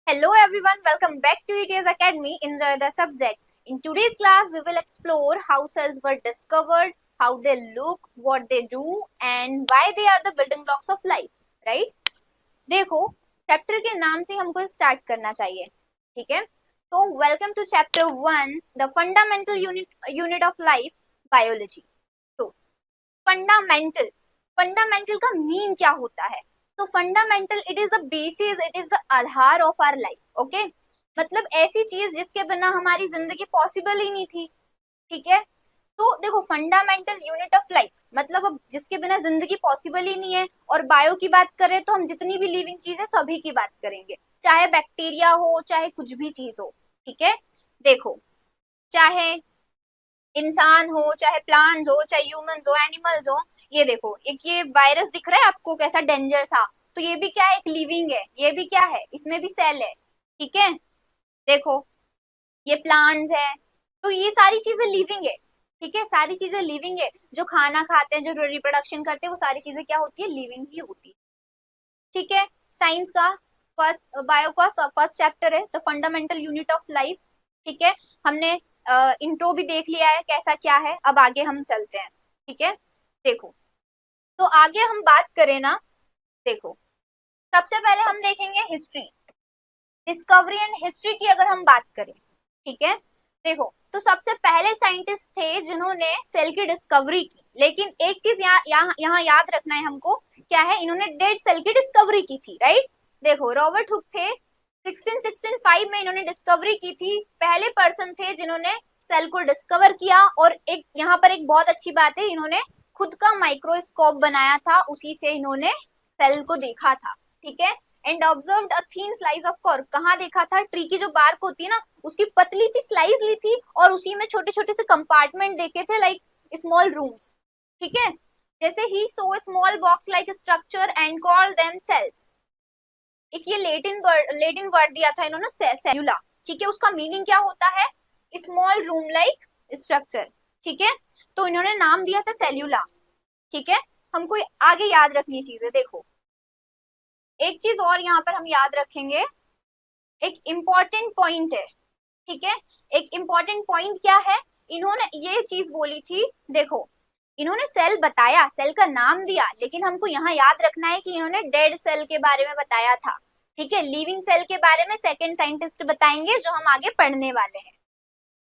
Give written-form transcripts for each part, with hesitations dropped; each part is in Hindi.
Hello everyone, welcome back to ETS Academy. Enjoy the subject. In today's class, we will explore how cells were discovered, how they look, what they do, and why they are the building blocks of life. Right? देखो, चैप्टर के नाम से हमको स्टार्ट करना चाहिए, ठीक है? तो welcome to chapter 1, the fundamental unit of life, biology. तो फंडामेंटल का मीन क्या होता है? तो fundamental, it is the basis, it is the आधार ऑफ आवर लाइफ. ओके, मतलब ऐसी चीज जिसके बिना हमारी जिंदगी पॉसिबल ही नहीं थी. ठीक है, तो देखो फंडामेंटल यूनिट ऑफ लाइफ मतलब अब जिसके बिना जिंदगी पॉसिबल ही नहीं है. और बायो की बात करें तो हम जितनी भी लिविंग चीज है सभी की बात करेंगे, चाहे बैक्टीरिया हो चाहे कुछ भी चीज हो. ठीक है, देखो चाहे इंसान हो चाहे प्लांट्स हो चाहे ह्यूमंस हो एनिमल्स हो. ये देखो, एक ये वायरस दिख रहा है आपको कैसा डेंजर सा, तो ये भी क्या है? एक लिविंग है. ये भी क्या है? इसमें भी सेल है. ठीक है, देखो ये प्लांट्स है, तो ये सारी चीजें लिविंग है. ठीक है, सारी चीजें लिविंग है. जो खाना खाते हैं, जो रिप्रोडक्शन करते हैं, वो सारी चीजें क्या होती है? लिविंग ही होती है. ठीक है, साइंस का फर्स्ट, बायो का फर्स्ट चैप्टर है the fundamental unit of life. ठीक है, हमने इंट्रो भी देख लिया है कैसा क्या है. अब आगे हम चलते हैं. ठीक है, देखो तो आगे हम बात करें ना, देखो सबसे पहले हम देखेंगे हिस्ट्री, डिस्कवरी एंड हिस्ट्री की अगर हम बात करें. ठीक है, देखो तो सबसे पहले साइंटिस्ट थे जिन्होंने सेल की डिस्कवरी की. लेकिन एक चीज यहाँ याद रखना है हमको, क्या है? इन्होंने डेड सेल की डिस्कवरी की थी. राइट, देखो रॉबर्ट हुक थे, 1665 में इन्होंने डिस्कवरी की थी. पहले पर्सन थे जिन्होंने सेल को डिस्कवर किया. और एक यहाँ पर एक बहुत अच्छी बात है, इन्होंने खुद का माइक्रोस्कोप बनाया था, उसी से इन्होंने सेल को देखा था. ठीक है, and observed a thin slice of cork. कहाँ देखा था? ट्री की जो बार्क होती है ना, उसकी पतली सी स्लाइस ली थी और उसी में छोटे छोटे से कंपार्टमेंट देखे थे, लाइक स्मॉल रूम्स. ठीक है, जैसे ही so small box like structure and call them cells. एक ये लेटिन वर्ड दिया था इन्होंने, सेल्यूला. ठीक है, उसका मीनिंग क्या होता है? Small room like structure. ठीक है, तो इन्होंने नाम दिया था सेल्यूला. ठीक है, हमको आगे याद रखनी चीजें. देखो एक चीज और यहाँ पर हम याद रखेंगे, एक इम्पोर्टेंट पॉइंट है. ठीक है, एक इम्पोर्टेंट पॉइंट क्या है? इन्होंने ये चीज बोली थी, देखो इन्होंने सेल बताया, सेल का नाम दिया, लेकिन हमको यहाँ याद रखना है कि इन्होंने डेड सेल के बारे में बताया था. ठीक है, लिविंग सेल के बारे में सेकंड साइंटिस्ट बताएंगे जो हम आगे पढ़ने वाले हैं.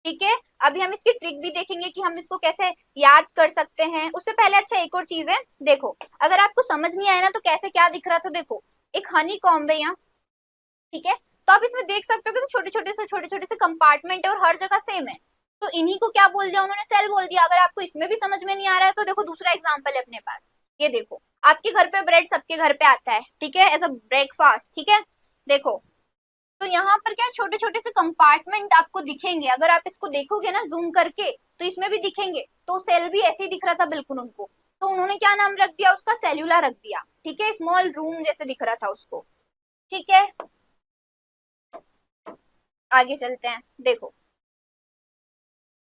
ठीक है, अभी हम इसकी ट्रिक भी देखेंगे कि हम इसको कैसे याद कर सकते हैं. उससे पहले अच्छा एक और चीज है, देखो अगर आपको समझ नहीं आया ना तो कैसे क्या दिख रहा था, देखो एक हनी कॉम्ब है यहाँ. ठीक है, तो आप इसमें देख सकते हो कि छोटे छोटे से कंपार्टमेंट है और हर जगह सेम है. तो इन्हीं को क्या बोल दिया उन्होंने? सेल बोल दिया. अगर आपको इसमें भी समझ में नहीं आ रहा है तो देखो दूसरा एग्जांपल है अपने पास. ये देखो, आपके घर पे ब्रेड सबके घर पे आता है. ठीक है, एज अ ब्रेकफास्ट. ठीक है, देखो तो यहाँ पर क्या छोटे छोटे से कंपार्टमेंट आपको दिखेंगे. अगर आप इसको देखोगे ना जूम करके तो इसमें भी दिखेंगे. तो सेल भी ऐसे ही दिख रहा था बिल्कुल उनको, तो उन्होंने क्या नाम रख दिया उसका? सेल्यूला रख दिया. ठीक है, स्मॉल रूम जैसे दिख रहा था उसको. ठीक है, आगे चलते हैं. देखो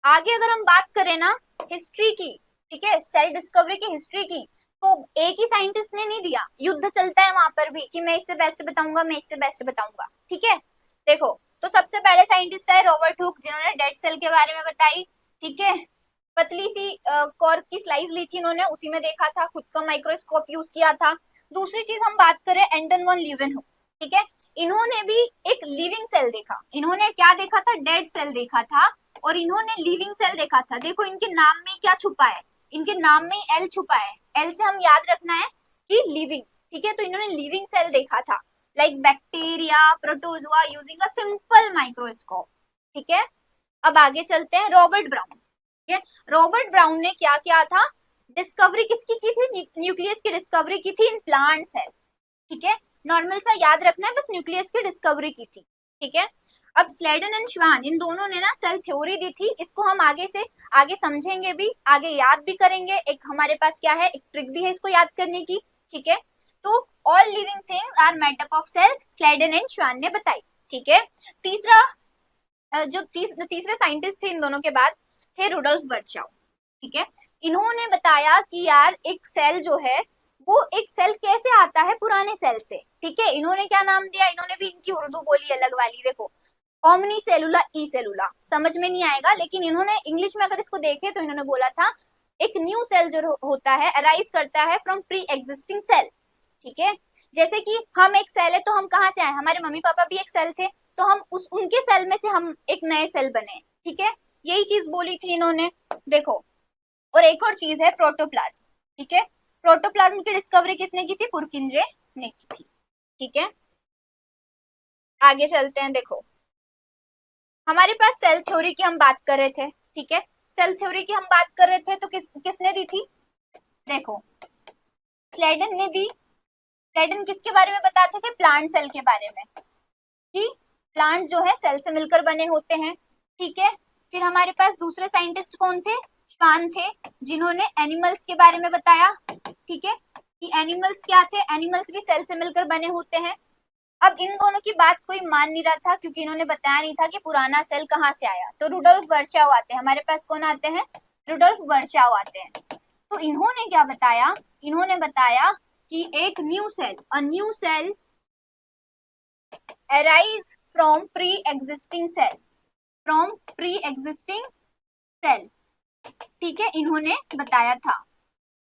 आगे अगर हम बात करें ना हिस्ट्री की, ठीक है सेल डिस्कवरी की हिस्ट्री की, तो एक ही साइंटिस्ट ने नहीं दिया, युद्ध चलता है वहां पर भी कि मैं इससे बेस्ट बताऊंगा, मैं इससे बेस्ट बताऊंगा. ठीक है, देखो तो सबसे पहले साइंटिस्ट है रॉबर्ट हुक जिन्होंने डेड सेल के बारे में बताई. ठीक है, पतली सी कॉर्क की स्लाइस ली थी उन्होंने, उसी में देखा था, खुद का माइक्रोस्कोप यूज किया था. दूसरी चीज हम बात करें एंटन वन लीवेनहुक. ठीक है, इन्होंने भी एक लिविंग सेल देखा. इन्होंने क्या देखा था? डेड सेल देखा था. और इन्होंने लिविंग सेल देखा था. देखो इनके नाम में क्या छुपा है? इनके नाम में एल छुपा है. एल से हम याद रखना है कि लिविंग. ठीक है, तो इन्होंने लिविंग सेल देखा था, like bacteria, protozoa, using a simple microscope. ठीक है, अब आगे चलते हैं. Robert brown. ठीक है, रॉबर्ट ब्राउन ने क्या किया था? डिस्कवरी किसकी की थी? न्यूक्लियस की डिस्कवरी की थी इन प्लांट सेल. ठीक है, नॉर्मल सा याद रखना है, बस न्यूक्लियस की डिस्कवरी की थी. ठीक है, अब स्लेडन एंड श्वान इन दोनों ने ना सेल थ्योरी दी थी. इसको हम आगे से आगे समझेंगे भी, आगे याद भी करेंगे. एक हमारे पास क्या है, एक ट्रिक भी है इसको याद करने की. ठीक है, तो all living things are made up of cell, Schleiden and Schwann ने बताई. ठीक है, तीसरा जो तीसरे साइंटिस्ट थे इन दोनों के बाद थे रुडोल्फ बर्चाउ. ठीक है, इन्होंने बताया कि यार एक सेल जो है वो एक सेल कैसे आता है पुराने सेल से, ठीक है। इन्होंने क्या नाम दिया, इन्होंने भी इनकी उर्दू बोली अलग वाली, देखो ओमनी सेलुला ई सेलुला, समझ में नहीं आएगा, लेकिन इन्होंने इंग्लिश में अगर इसको देखे तो इन्होंने बोला था एक न्यू सेल जो होता है अराइज करता है फ्रॉम प्री एग्जिस्टिंग सेल, ठीक है। जैसे कि हम एक सेल है तो हम कहाँ से आए, हमारे मम्मी पापा भी एक सेल थे, तो हम उनके सेल में से हम एक नए सेल बने, ठीक है। यही चीज बोली थी इन्होंने, देखो। और एक और चीज है प्रोटोप्लाज्म, ठीक है। प्रोटोप्लाज्म की डिस्कवरी किसने की थी, पुरकिंजे ने की थी, ठीक है। आगे चलते हैं, देखो हमारे पास सेल थ्योरी की हम बात कर रहे थे, ठीक है। सेल थ्योरी की हम बात कर रहे थे तो किसने दी थी, देखो स्लेडन ने दी। स्लेडन किसके बारे में बताते थे, प्लांट सेल के बारे में, कि प्लांट जो है सेल से मिलकर बने होते हैं, ठीक है। फिर हमारे पास दूसरे साइंटिस्ट कौन थे, श्वान थे, जिन्होंने एनिमल्स के बारे में बताया, ठीक है, कि एनिमल्स क्या थे, एनिमल्स भी सेल से मिलकर बने होते हैं। अब इन दोनों की बात कोई मान नहीं रहा था, क्योंकि इन्होंने बताया नहीं था कि पुराना सेल कहाँ से आया। तो रुडोल्फ वर्चाओ आते हैं हमारे पास, कौन आते हैं, रुडोल्फ वर्चाओ आते हैं। तो इन्होंने क्या बताया, इन्होंने बताया कि एक new cell, a new cell arise from pre-existing cell, from pre-existing cell, ठीक है, इन्होंने बताया था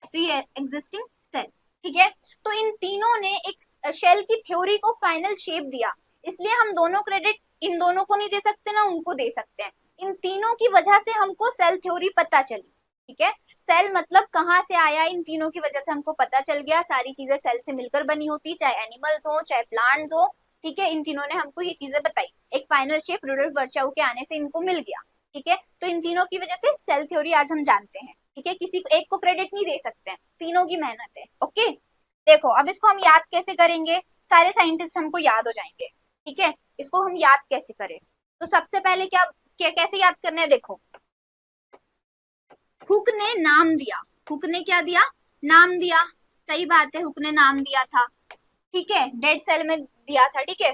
pre-existing cell, ठीक है। तो इन तीनों ने एक शेल की थ्योरी को फाइनल शेप दिया, इसलिए हम दोनों क्रेडिट इन दोनों को नहीं दे सकते ना उनको दे सकते हैं। इन तीनों की वजह से हमको सेल थ्योरी पता चली, ठीक है। सेल मतलब कहाँ से आया, इन तीनों की वजह से हमको पता चल गया, सारी चीजें सेल से मिलकर बनी होती, चाहे एनिमल्स हो चाहे प्लांट्स हो, ठीक है। इन तीनों ने हमको ये चीजें बताई, एक फाइनल शेप रुडोल्फ वर्चाउ के आने से इनको मिल गया, ठीक है। तो इन तीनों की वजह से सेल थ्योरी आज हम जानते हैं, ठीक है। किसी को एक को क्रेडिट नहीं दे सकते हैं, तीनों की मेहनत है, ओके। देखो अब इसको हम याद कैसे करेंगे, सारे साइंटिस्ट हमको याद हो जाएंगे, ठीक है। इसको हम याद कैसे करें, तो सबसे पहले क्या कैसे याद करना है, देखो हुक ने नाम दिया, हुक ने क्या दिया, नाम दिया, सही बात है, हुक ने नाम दिया था, ठीक है, डेड सेल में दिया था, ठीक है।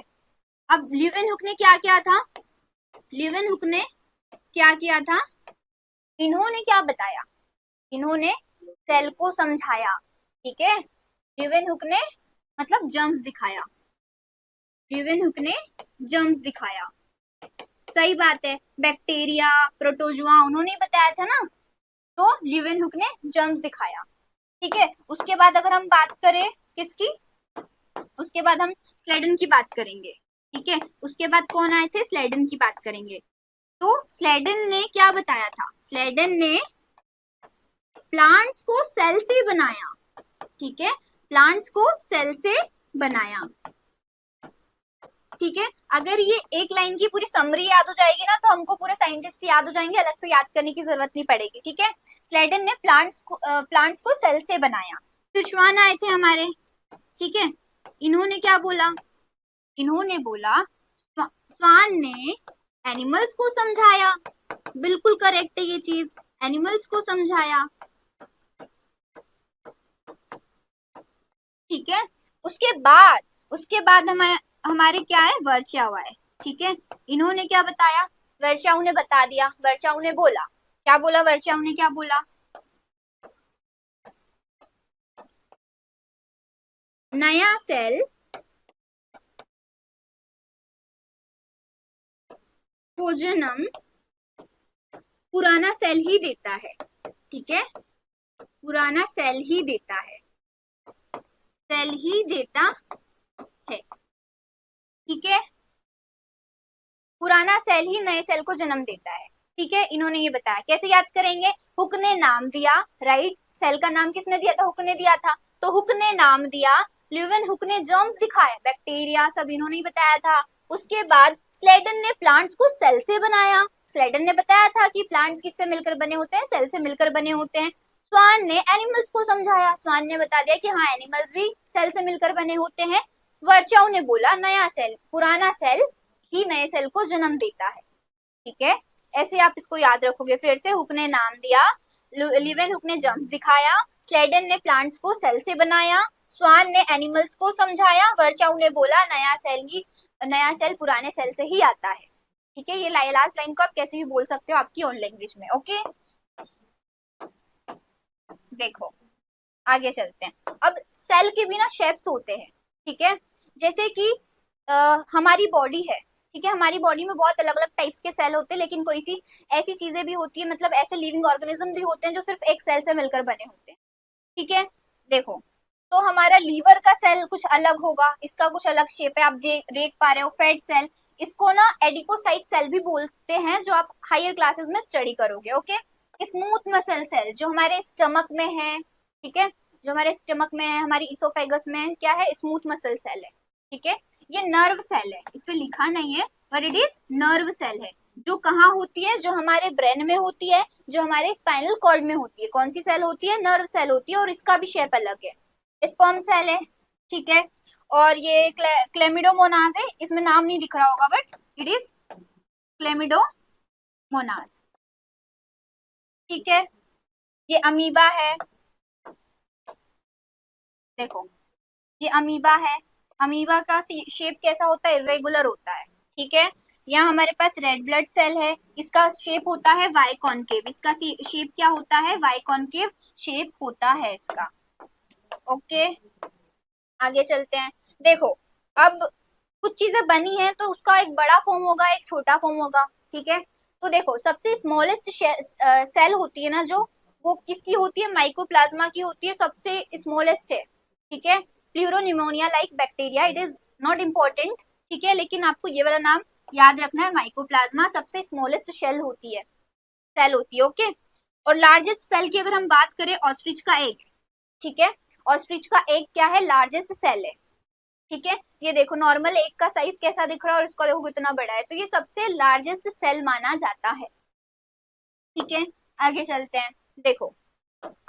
अब ल्यूवेनहुक ने क्या किया था, ल्यूवेनहुक ने क्या किया था, इन्होंने क्या बताया, इन्होंने सेल को समझाया, ठीक है। ल्यूवेनहुक ने मतलब जर्म्स दिखाया, ल्यूवेनहुक ने जर्म्स दिखाया, सही बात है, बैक्टीरिया प्रोटोजुआ उन्होंने बताया था ना, तो ल्यूवेनहुक ने जर्म्स दिखाया, ठीक है। उसके बाद अगर हम बात करें किसकी, उसके बाद हम स्लेडन की बात करेंगे, ठीक है। उसके बाद कौन आए थे, स्लेडन की बात करेंगे। तो स्लेडन ने क्या बताया था, स्लेडन ने प्लांट्स को सेल से बनाया, ठीक है, प्लांट्स को सेल से बनाया, ठीक है। अगर ये एक लाइन की पूरी समरी याद हो जाएगी ना, तो हमको पूरे साइंटिस्ट याद हो जाएंगे, अलग से याद करने की जरूरत नहीं पड़ेगी, ठीक है। स्लेडन ने प्लांट्स को सेल से बनाया। फिर श्वान आए थे हमारे, ठीक है, इन्होंने क्या बोला, इन्होंने बोला स्वान ने एनिमल्स को समझाया, बिल्कुल करेक्ट है ये चीज, एनिमल्स को समझाया, ठीक है। उसके बाद हमारे क्या है, वर्चाउ आए, ठीक है। इन्होंने क्या बताया, वर्चाउ ने बता दिया, वर्चाउ ने बोला, क्या बोला, वर्चाउ ने क्या बोला, नया सेल को जन्म पुराना सेल ही देता है, ठीक है, पुराना सेल ही देता है, सेल ही देता है, ठीक है। पुराना सेल ही नए सेल को जन्म देता है, ठीक है। इन्होंने ये बताया, कैसे याद करेंगे, हुक ने नाम दिया, राइट, सेल का नाम किसने दिया था, हुक ने दिया था, तो हुक ने नाम दिया, ल्यूवेनहुक ने जर्म्स दिखाए, बैक्टीरिया सब इन्होंने ही बताया था। उसके बाद स्लेडन ने प्लांट्स को सेल से बनाया, स्लेडन ने बताया था कि प्लांट्स किससे मिलकर बने होते हैं, सेल से मिलकर बने होते हैं। स्वान ने एनिमल्स को समझाया, स्वान ने बता दिया कि हाँ एनिमल्स भी सेल से मिलकर बने होते हैं। वर्चाउ ने बोला नया सेल, पुराना सेल ही नए सेल को जन्म देता है, ठीक है। ऐसे आप इसको याद रखोगे, फिर से हुक ने नाम दिया, ल्यूवेनहुक ने जर्म्स दिखाया, स्लेडन ने प्लांट्स को सेल से बनाया, स्वान ने एनिमल्स को समझाया, वर्चाउ ने बोला नया सेल पुराने सेल से ही आता है, ठीक है। ये लास्ट लाइन को आप कैसे भी बोल सकते हो आपकी ओन लैंग्वेज में, ओके। देखो आगे चलते हैं। अब सेल के भी ना शेप्स होते हैं, ठीक है। जैसे कि हमारी बॉडी है, ठीक है, हमारी बॉडी में बहुत अलग अलग टाइप्स के सेल होते हैं, लेकिन कोई सी ऐसी चीजें भी होती है, मतलब ऐसे लिविंग ऑर्गेनिज्म भी होते हैं जो सिर्फ एक सेल से मिलकर बने होते हैं, ठीक है। देखो, तो हमारा लीवर का सेल कुछ अलग होगा, इसका कुछ अलग शेप है, आप देख पा रहे हो। फैट सेल, इसको ना एडिपोसाइट सेल भी बोलते हैं, जो आप हायर क्लासेस में स्टडी करोगे, ओके। स्मूथ मसल सेल जो हमारे स्टमक में है, ठीक है, जो हमारे स्टमक में है, हमारी इसोफेगस में क्या है, स्मूथ मसल सेल है, ठीक है। ये नर्व सेल है, इस पे लिखा नहीं है but it is nerve cell है, जो कहाँ होती है, जो हमारे ब्रेन में होती है, जो हमारे स्पाइनल कॉर्ड में होती है। कौन सी सेल होती है, नर्व सेल होती है, और इसका भी शेप अलग है। स्पर्म सेल है, ठीक है। और ये क्लेमिडोमोनाज है, इसमें नाम नहीं दिख रहा होगा बट इट इज क्लेमिडोमोनाज, ठीक है। ये अमीबा है, देखो ये अमीबा है। अमीबा का शेप कैसा होता है, इरेगुलर होता है, ठीक है। यहाँ हमारे पास रेड ब्लड सेल है, इसका शेप होता है वाई कॉन्केव, इसका शेप क्या होता है, वाई कॉन्केव शेप होता है इसका, ओके। आगे चलते हैं। देखो, अब कुछ चीजें बनी हैं तो उसका एक बड़ा फॉर्म होगा, एक छोटा फॉर्म होगा, ठीक है। तो देखो, सबसे स्मॉलेस्ट सेल होती है ना जो, वो किसकी होती है, माइकोप्लाज्मा की होती है, सबसे स्मॉलेस्ट है, ठीक है। Pleuropneumonia like bacteria, it is not important, ठीक है, लेकिन आपको ये वाला नाम याद रखना है, माइकोप्लाज्मा सबसे स्मॉलेस्ट सेल होती है, ओके। और लार्जेस्ट सेल की अगर हम बात करें, ऑस्ट्रिच का एग, ठीक है, ऑस्ट्रिच का एग क्या है, लार्जेस्ट सेल है, ठीक है। ये देखो नॉर्मल एग का साइज कैसा दिख रहा है और इसका देखो कितना बड़ा है, तो ये सबसे लार्जेस्ट सेल माना जाता है, ठीक है। आगे चलते हैं। देखो,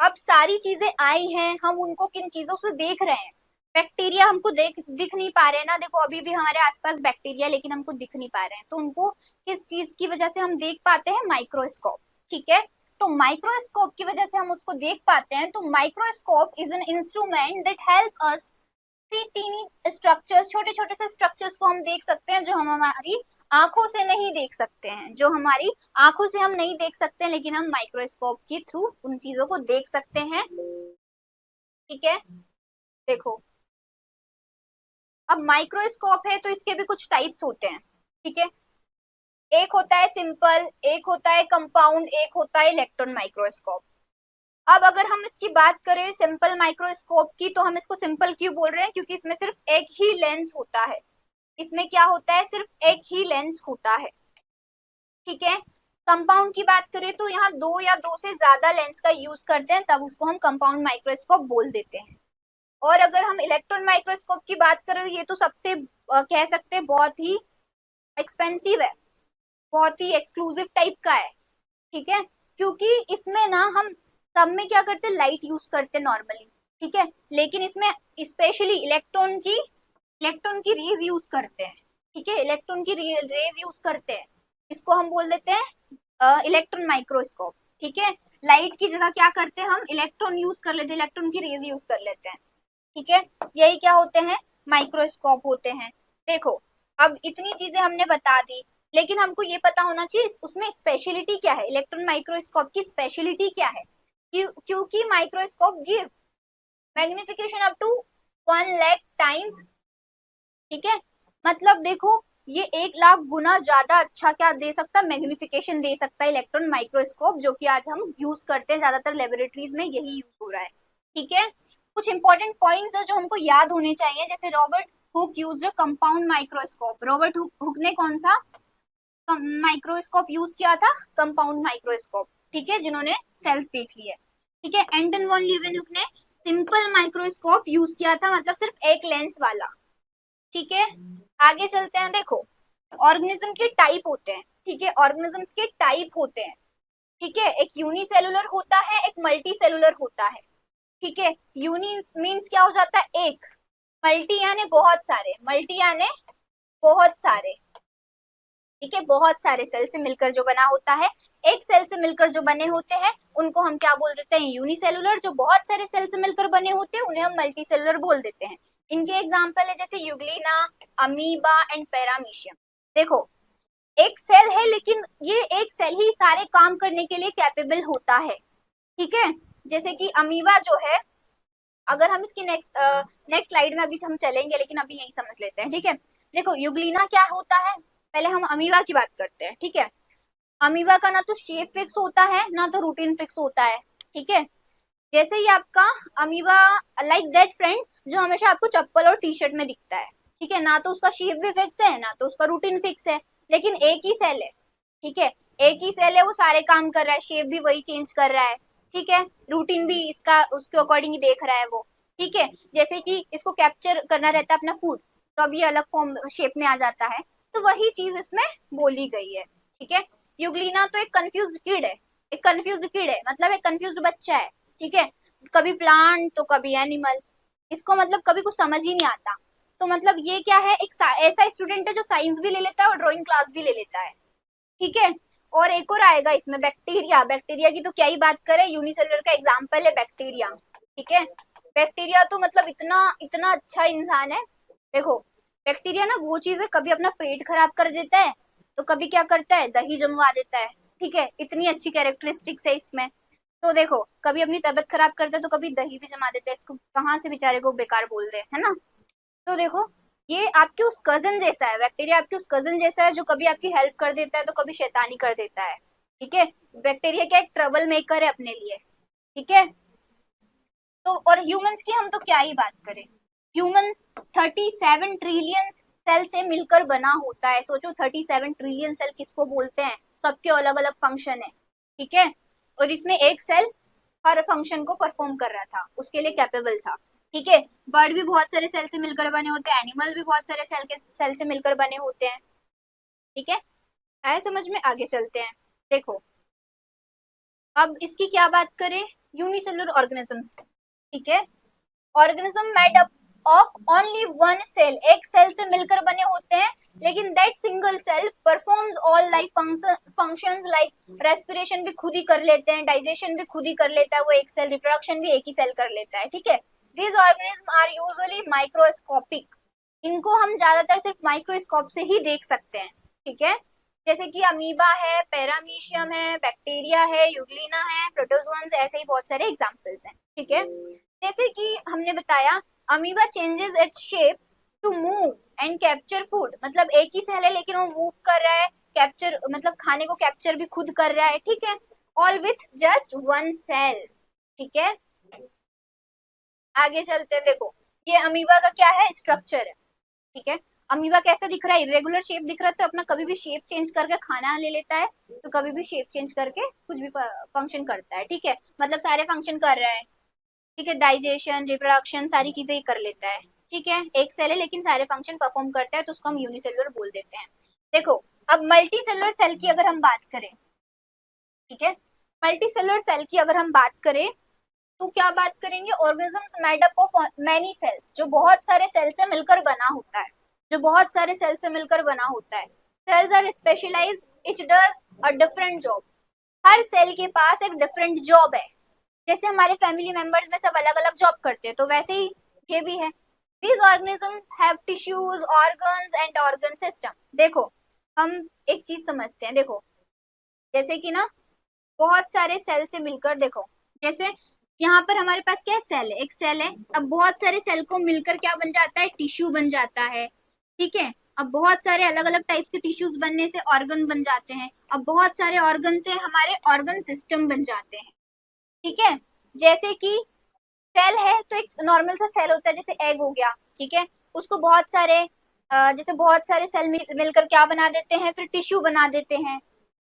अब सारी चीजें आई हैं, हम उनको किन चीजों से देख रहे हैं, बैक्टीरिया हमको दिख नहीं पा रहे हैं ना, देखो अभी भी हमारे आसपास बैक्टीरिया, लेकिन हमको दिख नहीं पा रहे हैं, तो उनको किस चीज की वजह से हम देख पाते हैं, माइक्रोस्कोप, ठीक है। तो माइक्रोस्कोप की वजह से हम उसको देख पाते हैं। तो microscope is an instrument that help us tiny structures, छोटे छोटे से स्ट्रक्चर्स को हम देख सकते हैं, जो हम हमारी आंखों से नहीं देख सकते हैं, जो हमारी आंखों से हम नहीं देख सकते हैं, लेकिन हम माइक्रोस्कोप के थ्रू उन चीजों को देख सकते हैं, ठीक है। देखो, अब माइक्रोस्कोप है तो इसके भी कुछ टाइप्स होते हैं, ठीक है। एक होता है सिंपल, एक होता है कंपाउंड, एक होता है इलेक्ट्रॉन माइक्रोस्कोप। अब अगर हम इसकी बात करें सिंपल माइक्रोस्कोप की, तो हम इसको सिंपल क्यों बोल रहे हैं, क्योंकि इसमें सिर्फ एक ही लेंस होता है, इसमें क्या होता है, सिर्फ एक ही लेंस होता है, ठीक है। कंपाउंड की बात करें तो यहाँ दो या दो से ज्यादा लेंस का यूज करते हैं, तब उसको हम कंपाउंड माइक्रोस्कोप बोल देते हैं। और अगर हम इलेक्ट्रॉन माइक्रोस्कोप की बात करें, ये तो सबसे कह सकते हैं बहुत ही एक्सपेंसिव है, बहुत ही एक्सक्लूसिव टाइप का है, ठीक है। क्योंकि इसमें ना हम सब में क्या करते हैं, लाइट यूज करते हैं नॉर्मली, ठीक है, लेकिन इसमें स्पेशली इलेक्ट्रॉन की रेज यूज करते हैं, ठीक है, इलेक्ट्रॉन की रेज यूज करते हैं, इसको हम बोल देते हैं इलेक्ट्रॉन माइक्रोस्कोप, ठीक है। लाइट की जगह क्या करते हैं, हम इलेक्ट्रॉन यूज कर लेते हैं, इलेक्ट्रॉन की रेज यूज कर लेते हैं, ठीक है। यही क्या होते हैं, माइक्रोस्कोप होते हैं। देखो, अब इतनी चीजें हमने बता दी, लेकिन हमको ये पता होना चाहिए उसमें स्पेशलिटी क्या है, इलेक्ट्रॉन माइक्रोस्कोप की स्पेशलिटी क्या है। क्योंकि microscope give magnification up to 1 lakh times, ठीक है। मतलब देखो, ये 1 लाख गुना ज्यादा अच्छा क्या दे सकता है, मैग्निफिकेशन दे सकता है इलेक्ट्रॉन माइक्रोस्कोप, जो कि आज हम यूज करते हैं, ज्यादातर लेबोरेटरीज में यही यूज हो रहा है, ठीक है। कुछ इंपॉर्टेंट पॉइंट्स है जो हमको याद होने चाहिए, जैसे Robert Hooke used compound microscope, Robert Hooke ने कौन सा माइक्रोस्कोप यूज किया था, कंपाउंड माइक्रोस्कोप, ठीक है, जिन्होंने सेल्स देख ली है, ठीक है। एंटन वॉन लीeuwenhoek ने सिंपल माइक्रोस्कोप यूज किया था, मतलब सिर्फ एक लेंस वाला, ठीक है। आगे चलते हैं। देखो, ऑर्गेनिज्म के टाइप होते हैं, ठीक है, ऑर्गेनिजम्स के टाइप होते हैं, ठीक है। एक यूनिसेलुलर होता है, एक मल्टी सेलुलर होता है, ठीक है। यूनि मीन्स क्या हो जाता है, एक, मल्टी यानी बहुत सारे, मल्टी यानी बहुत सारे, ठीक है, बहुत सारे सेल से मिलकर जो बना होता है। एक सेल से मिलकर जो बने होते हैं उनको हम क्या बोल देते हैं, यूनिसेलुलर। जो बहुत सारे सेल से मिलकर बने होते हैं उन्हें हम मल्टी सेलुलर बोल देते हैं। इनके एग्जाम्पल है जैसे यूग्लिना, अमीबा एंड पैरामीशियम। देखो, एक सेल है, लेकिन ये एक सेल ही सारे काम करने के लिए कैपेबल होता है, ठीक है। जैसे कि अमीबा जो है, अगर हम इसकी नेक्स्ट स्लाइड में अभी हम चलेंगे, लेकिन अभी यही समझ लेते हैं, ठीक है। देखो यूग्लिना क्या होता है, पहले हम अमीबा की बात करते हैं, ठीक है। अमीबा का ना तो शेप फिक्स होता है ना तो रूटीन फिक्स होता है, ठीक है। जैसे ही आपका अमीबा, लाइक दैट फ्रेंड जो हमेशा आपको चप्पल और टी शर्ट में दिखता है, ठीक है, ना तो उसका शेप भी फिक्स है ना तो उसका रूटीन फिक्स है, लेकिन एक ही सेल है, ठीक है। एक ही सेल है, वो सारे काम कर रहा है, शेप भी वही चेंज कर रहा है, ठीक है, रूटीन भी इसका उसके अकॉर्डिंग ही देख रहा है वो, ठीक है। जैसे कि इसको कैप्चर करना रहता है अपना फूड, तो अब ये अलग फॉर्म शेप में आ जाता है, तो वही चीज इसमें बोली गई है, ठीक है। यूग्लिना तो एक कंफ्यूज किड है, एक कंफ्यूज किड है, मतलब एक कंफ्यूज बच्चा है, ठीक है। कभी प्लांट तो कभी एनिमल, इसको मतलब कभी कुछ समझ ही नहीं आता। तो मतलब ये क्या है, एक ऐसा स्टूडेंट है जो साइंस भी ले लेता है और ड्राइंग क्लास भी ले लेता है, ठीक है। और एक और आएगा इसमें बैक्टीरिया, बैक्टीरिया की तो क्या ही बात करें, यूनिसेलुलर का एग्जांपल है बैक्टीरिया, ठीक है। बैक्टीरिया तो मतलब इतना इतना अच्छा इंसान है। देखो बैक्टीरिया ना वो चीज है, कभी अपना पेट खराब कर देता है तो कभी क्या करता है, दही जमवा देता है, ठीक है। इतनी अच्छी कैरेक्टरिस्टिक्स है इसमें। तो देखो कभी अपनी तबीयत खराब करता है तो कभी दही भी जमा देता है, इसको कहाँ से बेचारे को बेकार बोल दे, है ना। तो देखो ये आपके उस कजन जैसा है, बैक्टीरिया आपके उस कजन जैसा है जो कभी आपकी हेल्प कर देता है तो कभी शैतानी कर देता है, ठीक है। बैक्टीरिया क्या एक ट्रबल मेकर है अपने लिए, ठीक है। तो और ह्यूमंस की हम तो क्या ही बात करें, ह्यूमंस 37 ट्रिलियन सेल से मिलकर बना होता है। सोचो 37 ट्रिलियन सेल किसको बोलते हैं, सबके अलग अलग फंक्शन है, ठीक है। और इसमें एक सेल हर फंक्शन को परफॉर्म कर रहा था, उसके लिए कैपेबल था, ठीक है। बर्ड भी बहुत सारे सेल से मिलकर बने होते हैं, एनिमल भी बहुत सारे सेल से मिलकर बने होते हैं, ठीक है। आया समझ में, आगे चलते हैं। देखो अब इसकी क्या बात करें, यूनिसेलुलर ऑर्गेनिजम्स, ठीक है। Organism made up of only one cell, एक सेल से मिलकर बने होते हैं, लेकिन that single cell performs all life functions, like respiration भी खुद ही कर लेते हैं, डाइजेशन भी खुद ही कर लेता है वो एक सेल, रिप्रोडक्शन भी एक ही सेल कर लेता है, ठीक है। These organism are usually microscopic, इनको हम ज्यादातर सिर्फ माइक्रोस्कोप से ही देख सकते हैं, ठीक है। जैसे कि अमीबा है, पैरामीशियम है, बैक्टीरिया है, यूग्लिना है, प्रोटोजोअन्स, ऐसे ही बहुत सारे एग्जांपल्स हैं, ठीक है। जैसे कि हमने बताया amoeba changes its shape to move and capture food, मतलब एक ही सेल है लेकिन वो मूव कर रहा है, कैप्चर मतलब खाने को कैप्चर भी खुद कर रहा है, ठीक है। All with just one cell, ठीक है। आगे चलते हैं, देखो ये अमीबा का क्या है, स्ट्रक्चर है, ठीक है। अमीबा कैसा दिख रहा है, इरेगुलर शेप दिख रहा है, तो अपना कभी भी शेप चेंज करके खाना ले लेता है, तो कभी भी शेप चेंज करके कुछ भी फंक्शन करता है, ठीक है। मतलब सारे फंक्शन कर रहा है, ठीक है, डाइजेशन, रिप्रोडक्शन, सारी चीजें ही कर लेता है, ठीक है। एक सेल है लेकिन सारे फंक्शन परफॉर्म करता है, तो उसको हम यूनिसेलुलर बोल देते हैं। देखो अब मल्टी सेलुलर सेल की अगर हम बात करें, ठीक है, मल्टी सेलुलर सेल की अगर हम बात करें तो क्या बात करेंगे, organisms made up of many cells, जो बहुत सारे सेल से मिलकर बना होता है, जो बहुत सारे सेल से मिलकर बना होता है। Cells are specialised, each does a different job, हर सेल के पास एक डिफरेंट जॉब है। जैसे हमारे फैमिली मेंबर्स में सब अलग अलग जॉब करते हैं, तो वैसे ही ये भी है। These organisms have tissues, organs and organ system। देखो हम एक चीज समझते हैं, देखो जैसे कि ना बहुत सारे सेल से मिलकर, देखो जैसे यहाँ पर हमारे पास क्या है, सेल है, एक सेल है, अब बहुत सारे सेल को मिलकर क्या बन जाता है, टिश्यू बन जाता है, ठीक है। अब बहुत सारे अलग अलग टाइप के टिश्यूज बनने से ऑर्गन बन जाते हैं, अब बहुत सारे ऑर्गन से हमारे ऑर्गन सिस्टम बन जाते हैं, ठीक है। जैसे कि सेल है तो एक नॉर्मल सा सेल होता है, जैसे एग हो गया, ठीक है। उसको बहुत सारे जैसे बहुत सारे सेल मिलकर क्या बना देते हैं, फिर टिश्यू बना देते हैं,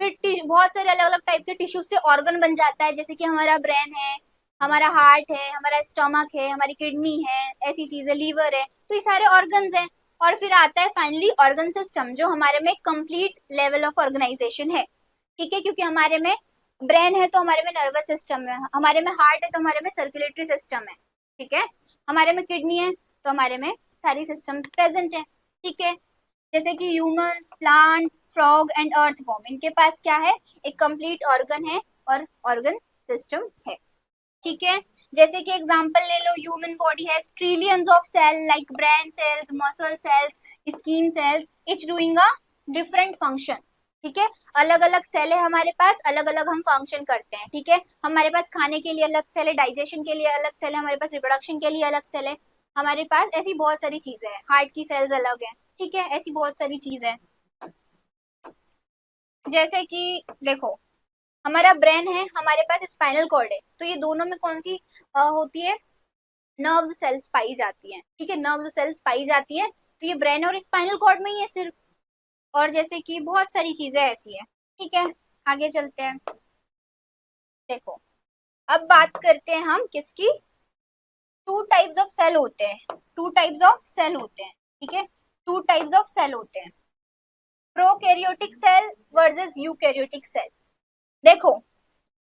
फिर बहुत सारे अलग अलग टाइप के टिश्यू से ऑर्गन बन जाता है, जैसे कि हमारा ब्रेन है, हमारा हार्ट है, हमारा स्टमक है, हमारी किडनी है, ऐसी चीजें, लीवर है, तो ये सारे ऑर्गन्स हैं। और फिर आता है फाइनली ऑर्गन सिस्टम, जो हमारे में कंप्लीट लेवल ऑफ ऑर्गेनाइजेशन है, ठीक है। क्योंकि हमारे में ब्रेन है तो हमारे में नर्वस सिस्टम है, हमारे में हार्ट है तो हमारे में सर्कुलेटरी सिस्टम है, ठीक है। हमारे में किडनी है तो हमारे में सारी सिस्टम्स प्रेजेंट है, ठीक है। जैसे कि humans, plants, frog and earthworm, इनके पास क्या है, एक कंप्लीट ऑर्गन है और ऑर्गन सिस्टम है, ठीक है। जैसे कि एग्जांपल ले लो, human body has trillions of cell like brain cells, muscle cells, skin cells, each doing a different function, ठीक है, अलग अलग सेल है हमारे पास, अलग अलग हम फंक्शन करते हैं। ठीक है, हमारे पास खाने के लिए अलग सेल है, डाइजेशन के लिए अलग सेल है, हमारे पास रिप्रोडक्शन के लिए अलग सेल है, हमारे पास ऐसी बहुत सारी चीजें हैं, हार्ट की सेल्स अलग है। ठीक है, ऐसी बहुत सारी चीजें हैं। जैसे कि देखो, हमारा ब्रेन है, हमारे पास स्पाइनल कॉर्ड है, तो ये दोनों में कौन सी होती है, नर्व्स सेल्स पाई जाती हैं। ठीक है, नर्व्स सेल्स पाई जाती है, तो ये ब्रेन और स्पाइनल कॉर्ड में ही है सिर्फ। और जैसे कि बहुत सारी चीजें ऐसी है। ठीक है, आगे चलते हैं। देखो, अब बात करते हैं हम किसकी, टू टाइप्स ऑफ सेल होते हैं, टू टाइप्स ऑफ सेल होते हैं। ठीक है, टू टाइप्स ऑफ सेल होते हैं, prokaryotic cell versus eukaryotic cell. देखो,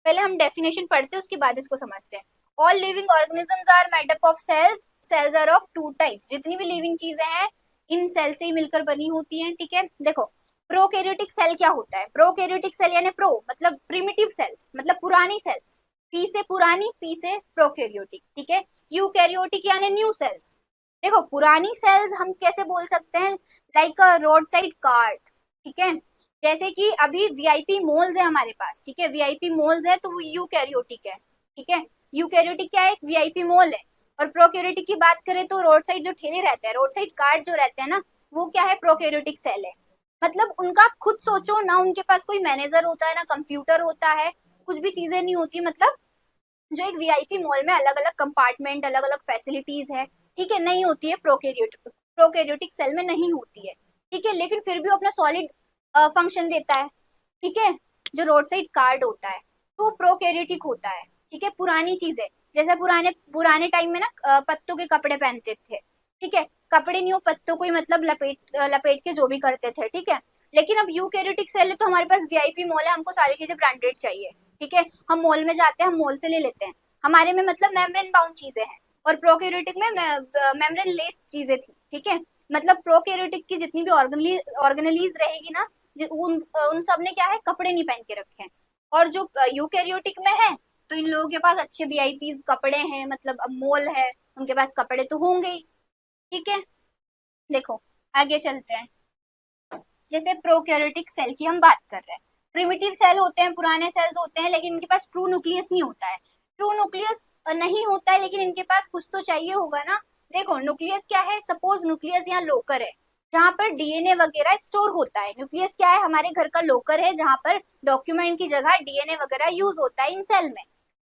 पहले हम डेफिनेशन पढ़ते हैं, उसके बाद इसको समझते हैं। All living organisms are made up of cells, cells are of two types. जितनी भी लिविंग चीजें हैं इन सेल से ही मिलकर बनी होती हैं। ठीक है, देखो, प्रोकैरियोटिक सेल क्या होता है, प्रोकैरियोटिक सेल यानी प्रो मतलब प्रिमिटिव सेल्स, मतलब पुरानी सेल्स, पी से पुरानी, पी से प्रोकैरियोटिक। ठीक है, यूकैरियोटिक यानी न्यू सेल्स। देखो, पुरानी सेल्स हम कैसे बोल सकते हैं, लाइक अ रोड साइड कार्ट। ठीक है, जैसे कि अभी वीआईपी मोल्स है हमारे पास। ठीक है, वीआईपी मोल्स है तो वो यूकैरियोटिक है। ठीक है, यूकैरियोटिक क्या है, एक वीआईपी मोल है। और प्रोकैरियोटिक की बात करें तो रोड साइड जो ठेले रहते हैं, रोड साइड कार्ट जो रहते हैं ना, वो क्या है, प्रोकैरियोटिक सेल है। मतलब उनका खुद सोचो ना, उनके पास कोई मैनेजर होता है ना कंप्यूटर होता है, कुछ भी चीजें नहीं होती। मतलब जो एक वीआईपी मॉल में अलग अलग कंपार्टमेंट, अलग अलग फैसिलिटीज है, ठीक है, नहीं होती है प्रोकैरियोटिक, प्रोकैरियोटिक सेल में नहीं होती है। ठीक है, लेकिन फिर भी वो अपना सॉलिड फंक्शन देता है। ठीक है, जो रोड साइड कार्ड होता है तो वो प्रोकैरियोटिक होता है। ठीक है, पुरानी चीजें, जैसे पुराने पुराने टाइम में ना पत्तों के कपड़े पहनते थे। ठीक है, कपड़े नहीं, वो पत्तों को ही मतलब लपेट के जो भी करते थे। ठीक है, लेकिन अब यूकैरियोटिक सेल है तो हमारे पास वीआईपी मॉल है, हमको सारी चीजें ब्रांडेड चाहिए। ठीक है, हम मॉल में जाते हैं, हम मॉल से ले लेते हैं, हमारे में मतलब मेम्ब्रेन बाउंड चीजें हैं, और प्रोकैरियोटिक में मेम्ब्रेन लेस चीजें थी। ठीक है, मतलब प्रोकैरियोटिक की जितनी भी ऑर्गेनलीज रहेगी ना, उन सब ने क्या है, कपड़े नहीं पहन के रखे हैं। और जो यूकैरियोटिक में है, तो इन लोगों के पास अच्छे वीआईपीज कपड़े हैं, मतलब अब मोल है, उनके पास कपड़े तो होंगे ही। ठीक है, देखो, आगे चलते हैं। जैसे प्रोकैरियोटिक सेल की हम बात कर रहे हैं, प्रिमिटिव सेल होते हैं, पुराने सेल्स होते हैं, लेकिन इनके पास ट्रू न्यूक्लियस नहीं होता है। ट्रू न्यूक्लियस नहीं होता है, लेकिन इनके पास कुछ तो चाहिए होगा ना। देखो, न्यूक्लियस क्या है, सपोज न्यूक्लियस यहाँ लोकर है, जहाँ पर डीएनए वगैरह स्टोर होता है। न्यूक्लियस क्या है, हमारे घर का लोकर है, जहाँ पर डॉक्यूमेंट की जगह डीएनए वगैरह यूज होता है इन सेल में।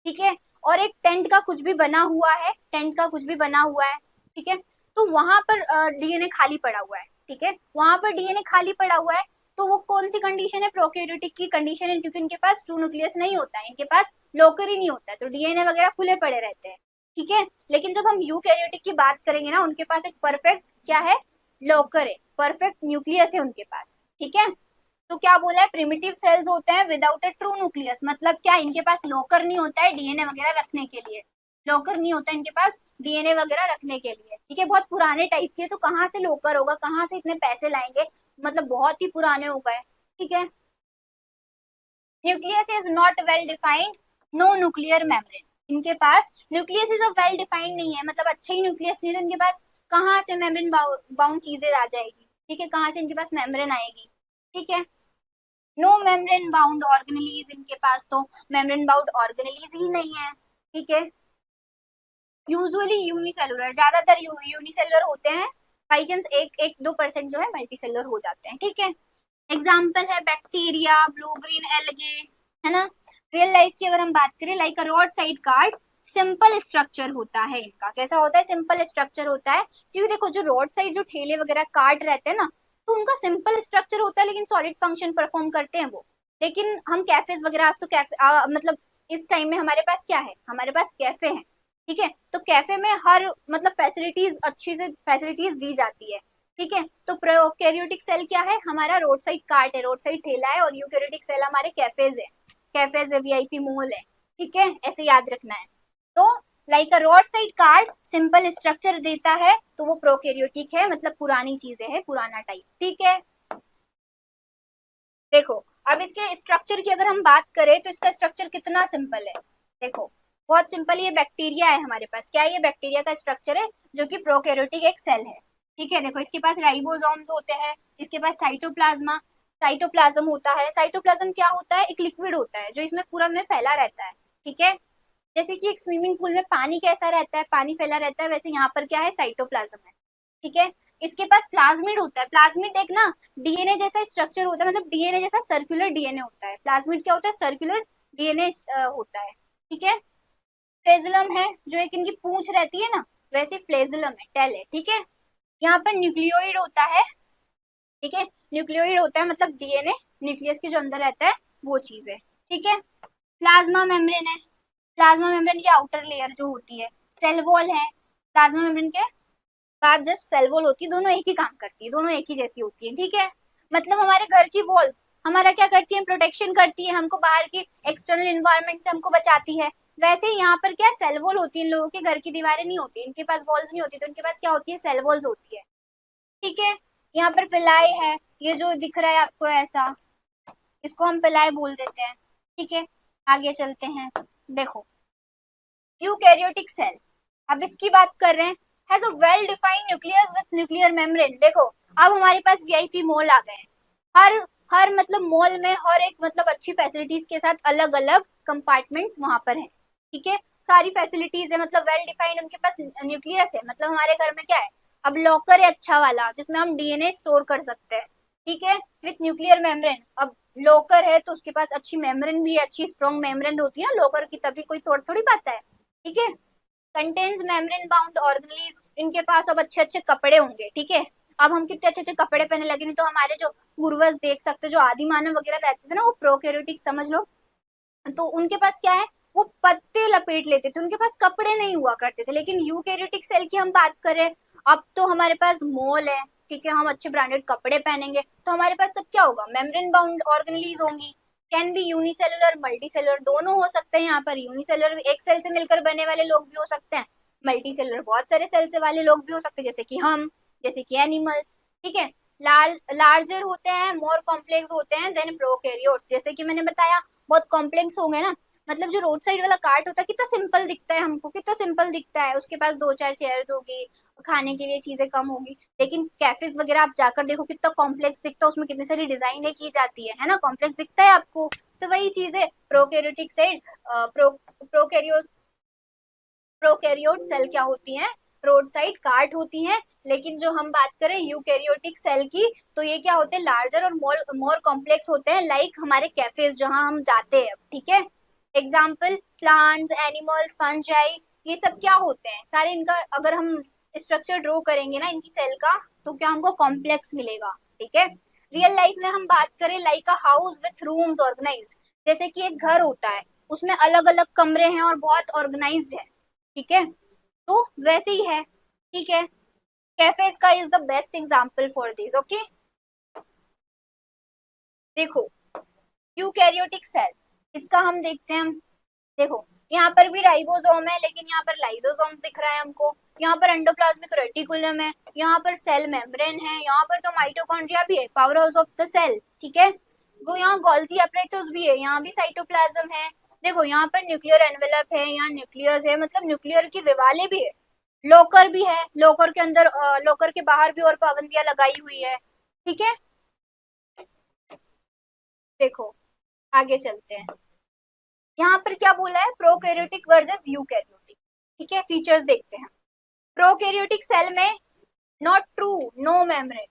ठीक है, और एक टेंट का कुछ भी बना हुआ है, टेंट का कुछ भी बना हुआ है। ठीक है, तो वहां पर डीएनए खाली पड़ा हुआ है। ठीक है, वहां पर डीएनए खाली पड़ा हुआ है, तो वो कौन सी कंडीशन है, प्रोकैरियोटिक की कंडीशन है, क्योंकि इनके पास ट्रू न्यूक्लियस नहीं होता है, इनके पास लोकर ही नहीं होता है, तो डीएनए वगैरह खुले पड़े रहते हैं। ठीक है, लेकिन जब हम यूकैरियोटिक की बात करेंगे ना, उनके पास एक परफेक्ट क्या है, लोकर है, परफेक्ट न्यूक्लियस है उनके पास। ठीक है, तो क्या बोला है, प्रिमिटिव सेल्स होते हैं विदाउट अ ट्रू न्यूक्लियस, मतलब क्या, इनके पास लोकर नहीं होता है डीएनए वगैरह रखने के लिए, लोकर नहीं होता इनके पास डीएनए वगैरह रखने के लिए। ठीक है, बहुत पुराने टाइप के, तो कहाँ से लोकर होगा, कहाँ से इतने पैसे लाएंगे, मतलब बहुत ही पुराने हो गए। ठीक है, nucleus is not well defined, no nuclear membrane. इनके पास न्यूक्लियस इज वेल डिफाइंड नहीं है, मतलब अच्छा ही न्यूक्लियस नहीं है, तो इनके पास कहाँ से मेम्ब्रेन बाउंड चीजें आ जाएगी। ठीक है, कहाँ से इनके पास मेम्ब्रेन आएगी। ठीक है, नो मेम्ब्रेन बाउंड ऑर्गेनेलीज, इनके पास तो मेम्ब्रेन बाउंड ऑर्गेनेलीज ही नहीं है। ठीक है, यूजुअली यूनिसेलुलर, ज्यादातर यूनिसेलुलर होते हैं, बाई चांस एक एक 2% जो है मल्टीसेलुलर हो जाते हैं। ठीक है, एग्जाम्पल है बैक्टीरिया, ब्लू ग्रीन एल्गे, है ना। रियल लाइफ की अगर हम बात करें, लाइक अ road side card, simple structure होता है इनका। कैसा होता है, सिंपल स्ट्रक्चर होता है, क्योंकि देखो जो रोड साइड जो ठेले वगैरह कार्ट रहते हैं ना, तो उनका सिंपल स्ट्रक्चर होता है, लेकिन सॉलिड फंक्शन परफॉर्म करते हैं वो। लेकिन हम कैफेज वगैरह, आज तो कैफे मतलब इस टाइम में हमारे पास क्या है, हमारे पास कैफे है। ठीक है, तो कैफे में हर मतलब फैसिलिटीज अच्छी से फैसिलिटीज दी जाती है। ठीक है, तो प्रोकैरियोटिक सेल क्या है, हमारा रोड साइड कार्ट है, रोड साइड ठेला है, और यूकैरियोटिक सेल हमारे कैफेज है, वीआईपी मॉल है। ठीक है, ऐसे याद रखना है। तो लाइक अ road side card simple structure देता है, तो वो प्रोकैरियोटिक है, मतलब पुरानी चीजें है, पुराना टाइप। ठीक है, देखो, अब इसके स्ट्रक्चर की अगर हम बात करें तो इसका स्ट्रक्चर कितना सिंपल है। देखो, बहुत सिंपल, ये बैक्टीरिया है हमारे पास, क्या है, ये बैक्टीरिया का स्ट्रक्चर है, जो कि प्रोकैरियोटिक एक सेल है। ठीक है, देखो, इसके पास राइबोसोम्स होते हैं, इसके पास साइटोप्लाज्मा, साइटोप्लाज्म होता है। साइटोप्लाज्म क्या होता है? एक लिक्विड होता है जो इसमें पूरा में फैला रहता है, ठीक है। जैसे कि एक स्विमिंग पूल में पानी कैसा रहता है, पानी फैला रहता है, वैसे यहाँ पर क्या है? साइटोप्लाज्म है, ठीक है। इसके पास प्लाज्मिड होता है। प्लाज्मिड एक ना डीएनए जैसा स्ट्रक्चर होता है, मतलब डीएनए जैसा सर्कुलर डीएनए होता है। प्लाज्मिड क्या होता है? सर्कुलर डीएनए होता है, ठीक है। फ्लेजिलम है, जो एक इनकी पूंछ रहती है ना, वैसे फ्लेजिलम है, टेल है, ठीक है। यहाँ पर न्यूक्लियोइड होता है, ठीक है। न्यूक्लियोइड होता है मतलब डीएनए न्यूक्लियस के जो अंदर रहता है वो चीज है, ठीक है। प्लाज्मा मेम्ब्रेन है। प्लाज्मा मेम्ब्रेन की आउटर लेयर जो होती है। सेल वॉल है। प्लाज्मा मेम्ब्रेन के बाद जस्ट सेल वॉल होती है, दोनों एक ही काम करती है, दोनों एक ही जैसी होती है, ठीक है। मतलब हमारे घर की वॉल्स हमारा क्या करती है? प्रोटेक्शन करती है, हमको बाहर की एक्सटर्नल इन्वायरमेंट से हमको बचाती है। वैसे ही यहाँ पर क्या सेल वॉल होती है। इन लोगों के घर की दीवारें नहीं होती, इनके पास वॉल्स नहीं होती, तो इनके पास क्या होती है? सेल वॉल्स होती है, ठीक है। यहाँ पर पिलाई है, ये जो दिख रहा है आपको ऐसा, इसको हम पिलाई बोल देते हैं, ठीक है। आगे चलते हैं, देखो यूकैरियोटिक सेल, अब इसकी बात कर रहे हैं। Has a well defined nucleus with nuclear membrane. देखो अब हमारे पास वीआईपी मॉल आ गए हैं। हर हर मतलब मॉल में हर एक मतलब अच्छी फैसिलिटीज के साथ अलग अलग कंपार्टमेंट्स वहां पर हैं, ठीक है। सारी फैसिलिटीज है, मतलब वेल डिफाइंड उनके पास न्यूक्लियस है। मतलब हमारे घर में क्या है? अब लॉकर है अच्छा वाला, जिसमें हम डीएनए स्टोर कर सकते हैं, ठीक है, विथ न्यूक्लियर मेम्ब्रेन। अब लॉकर है तो उसके पास अच्छी मेम्ब्रेन भी है, अच्छी स्ट्रॉन्ग मेम्ब्रेन होती है ना लॉकर की, तभी कोई तोड़ थोड़ी पाता है, ठीक है। कंटेन्स मेम्ब्रेन बाउंड ऑर्गेनीज, इनके पास अब अच्छे अच्छे कपड़े होंगे, ठीक है। अब हम कितने अच्छे अच्छे कपड़े पहने लगे, नहीं तो हमारे जो पूर्वज देख सकते, जो आदि मानव वगैरह रहते थे ना, वो प्रोकैरियोटिक समझ लो, तो उनके पास क्या है? वो पत्ते लपेट लेते थे, उनके पास कपड़े नहीं हुआ करते थे। लेकिन यूकैरियोटिक सेल की हम बात करें, अब तो हमारे पास मॉल है, ठीक है, हम अच्छे ब्रांडेड कपड़े पहनेंगे तो हमारे पास सब क्या होगा? मेम्ब्रेन बाउंड ऑर्गेनीज होंगी। कैन बी यूनिसेलुलर मल्टीसेलुलर, दोनों हो सकते हैं। यहाँ पर यूनिसेलुलर एक सेल से मिलकर बने वाले लोग भी हो सकते हैं, मल्टीसेलुलर बहुत सारे सेल से वाले लोग भी हो सकते हैं, जैसे कि हम, जैसे कि एनिमल्स, ठीक है। लार्जर होते हैं, मोर कॉम्प्लेक्स होते हैं देन प्रोकैरियोट्स। जैसे कि मैंने बताया बहुत कॉम्प्लेक्स हो गए ना, मतलब जो रोड साइड वाला कार्ट होता है कितना सिंपल दिखता है हमको, कितना सिंपल दिखता है, उसके पास दो चार चेयर्स होगी, खाने के लिए चीजें कम होगी। लेकिन कैफेज वगैरह आप जाकर देखो कितना कॉम्प्लेक्स दिखता है, उसमें कितनी सारी डिजाइने की जाती है ना, कॉम्प्लेक्स दिखता है आपको। तो वही चीज है prokaryotic cell. Prokaryote prokaryote cell क्या होती है? रोड साइड कार्ट होती हैं। लेकिन जो हम बात करें यूकैरियोटिक सेल की, तो ये क्या होते हैं? लार्जर और मोर कॉम्प्लेक्स होते हैं, लाइक हमारे कैफेज जहां हम जाते हैं, ठीक है। एग्जाम्पल प्लांट्स, एनिमल्स, फंजाई, ये सब क्या होते हैं? सारे इनका अगर हम स्ट्रक्चर ड्रॉ करेंगे ना इनकी सेल का, तो क्या हमको कॉम्प्लेक्स मिलेगा, ठीक है। रियल लाइफ में हम बात करें, like a house with rooms organised, जैसे कि एक घर होता है, उसमें अलग अलग कमरे हैं और बहुत ऑर्गेनाइज्ड है, ठीक है। तो वैसे ही है, ठीक है। कैफेज का is the best example for this, okay. देखो यूकैरियोटिक सेल, इसका हम देखते हैं। देखो यहाँ पर भी राइबोसोम है, लेकिन यहाँ पर लाइसोसोम दिख रहा है हमको। यहाँ पर एंडोप्लाज्मिक रेटिकुलम है, यहाँ पर सेल मेम्ब्रेन है, यहाँ पर तो माइटोकॉन्ड्रिया भी है, powerhouse of the cell, ठीक है। वो यहाँ गोल्गी एपरेटस भी है, यहाँ भी साइटोप्लाज्म है। देखो यहाँ पर न्यूक्लियर एनवेलप है, यहाँ न्यूक्लियस है, मतलब न्यूक्लियर की दीवारें भी है। लोकर भी है, लोकर के अंदर लोकर के बाहर भी और पाबंदियां लगाई हुई है, ठीक है। देखो आगे चलते हैं, यहाँ पर क्या बोला है? प्रोकैरियोटिक वर्सेस यूकैरियोटिक, ठीक है। फीचर्स देखते हैं। प्रोकैरियोटिक सेल में not true, no membrane,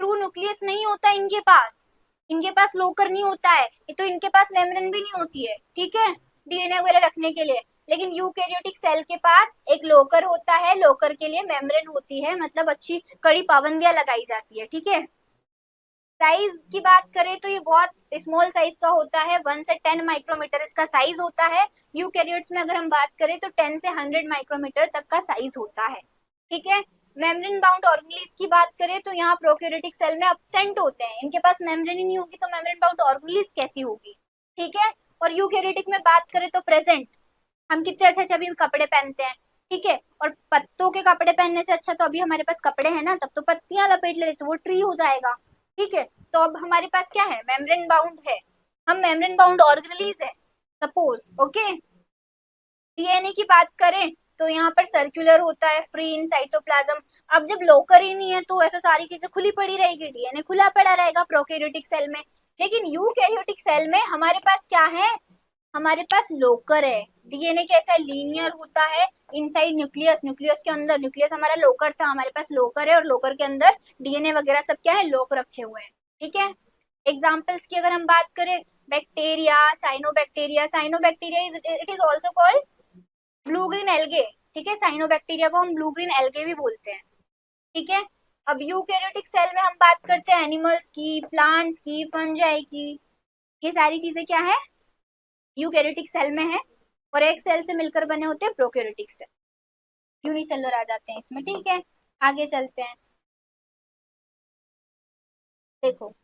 true nucleus नहीं होता इनके पास, इनके पास लोकर नहीं होता है, ये तो इनके पास मेम्ब्रेन भी नहीं होती है, ठीक है, डीएनए वगैरह रखने के लिए। लेकिन यूकैरियोटिक सेल के पास एक लोकर होता है, लोकर के लिए मेम्ब्रेन होती है, मतलब अच्छी कड़ी पाबंदियां लगाई जाती है, ठीक है। साइज की बात करें तो ये बहुत स्मॉल साइज का होता है, 1 से 10 माइक्रोमीटर इसका साइज होता है। यूकैरियोट्स में अगर हम बात करें तो 10 से 100 माइक्रोमीटर तक का साइज होता है, ठीक है। मेम्ब्रेन बाउंड ऑर्गेनीज की बात करें तो यहाँ प्रोकैरियोटिक सेल में एब्सेंट होते हैं, इनके पास मेम्ब्रेन ही नहीं होगी तो मेम्ब्रेन बाउंड ऑर्गेनीज कैसी होगी, ठीक है। और यूकैरियोटिक में बात करें तो प्रेजेंट, हम कितने अच्छे अच्छे अभी कपड़े पहनते हैं, ठीक है। और पत्तों के कपड़े पहनने से अच्छा तो अभी हमारे पास कपड़े हैं ना, तब तो पत्तियां लपेट ले तो वो ट्री हो जाएगा, ठीक है। तो अब हमारे पास क्या है? मेम्ब्रेन बाउंड है, हम मेम्ब्रेन बाउंड ऑर्गेनेलिज है, सपोज, ओके। डीएनए की बात करें तो यहाँ पर सर्कुलर होता है, फ्री इन साइटोप्लाज्म। अब जब लोकर ही नहीं है तो ऐसा सारी चीजें खुली पड़ी रहेगी, डीएनए खुला पड़ा रहेगा प्रोकैरियोटिक सेल में। लेकिन यूकैरियोटिक सेल में हमारे पास क्या है, हमारे पास लोकर है। डीएनए कैसा लीनियर होता है इनसाइड न्यूक्लियस, न्यूक्लियस के अंदर, न्यूक्लियस हमारा लोकर था, हमारे पास लोकर है और लोकर के अंदर डीएनए वगैरह सब क्या है, लोक रखे हुए हैं। ठीक है, एग्जाम्पल्स की अगर हम बात करें, bacteria, cyanobacteria, cyanobacteria it is also called blue green algae. ठीक है, साइनोबैक्टीरिया को हम ब्लू ग्रीन एल्गे भी बोलते हैं। ठीक है, अब यूकैरियोटिक सेल में हम बात करते हैं एनिमल्स की, प्लांट्स की, फंजाई की। ये सारी चीजें क्या है, यूकैरियोटिक सेल में है और एक सेल से मिलकर बने होते हैं प्रोकैरियोटिक सेल, यूनिसेलुलर आ जाते हैं इसमें। ठीक है, आगे चलते हैं। देखो